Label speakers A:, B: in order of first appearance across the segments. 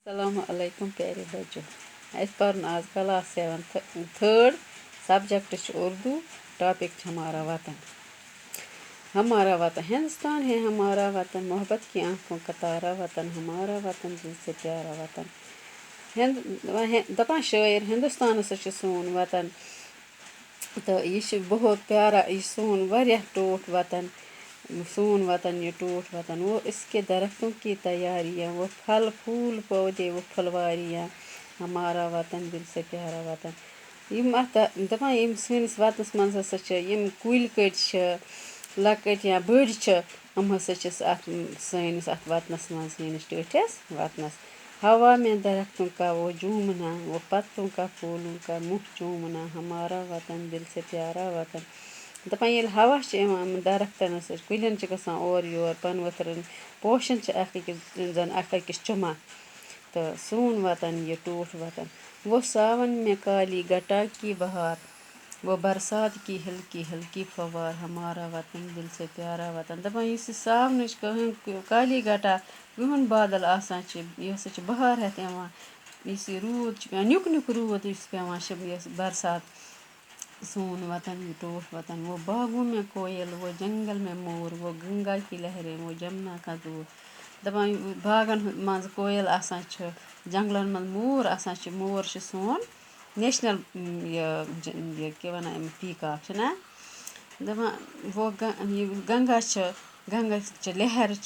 A: अस्सलाम वालेकुम प्यारे बच्चों। अस पर आज class 7 third subject Urdu. Topic हमारा वतन। हमारा वतन हिंदुस्तान है हमारा वतन, मोहब्बत की आंखों का तारा वतन, हमारा वतन दिल से प्यारा वतन। दपान शायर हिंदुस्तान से सोन वतन, तो यह बहुत प्यारा, यह सोन वारिया टोट वतन, सोन वतन ये टूट वतन। वो इसके दरख्तों की तैयारियाँ, वो फल फूल पौधे, वो फलवारियाँ, हमारा वतन दिल से प्यारा वतन। यम अत दपान यम सनिस वतनस मज हसा यम कुल कट लकट या बड़ हम हसा सनिस अत वतनस मज सनिस टठस वतनस। हवा में दरख्तों का वो झूमना, वो पत्तों का फूलों का मुँह चूमना, हमारा वतन दिल से प्यारा वतन। दपान ये हवा दरख्तन कुलन गसान और योर पन वथरन पोशन जन अकिस चुमा, तो सोन वतन ये टूट वतन। वो सावन में काली घटा की बहार, वो बरसात की हल्की हल्की फवार, हमारा वतन दिल से प्यारा वतन। दपान इस सावन काली घटा गहन बादल आसान यह बहार हेत यवान, इस रूद नुक नुक रूद पेवान बरसात, सोन वतन ये टूट वतन। वो बागों में कोयल, वो जंगल में मोर, वो गंगा की लहरें, वो जमुना का दूर। दपान बागन मज कोयल आसान, जंगलन मज मोर आसान, मोर सोन नेशनल ये क्या वन पीकॉक ना। दपान वो गंगा गंगा लहर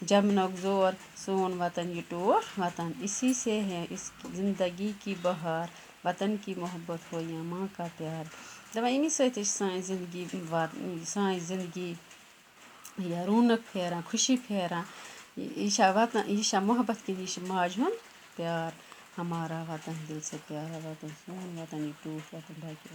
A: जमुना जोर, सोन वतन ये टूट वतन। इसी से है इस जिंदगी की बहार, वतन की मोहब्बत हो या माँ का प्यार। दपान अमी सान जिंदगी या रौनक फेरान, खुशी फेरान। यह वतन, यह मोहब्बत की, यह माज हुंद प्यार, हमारा वतन दिल से प्यारा वतन, सोन वतन ये टूट वतन। बाकी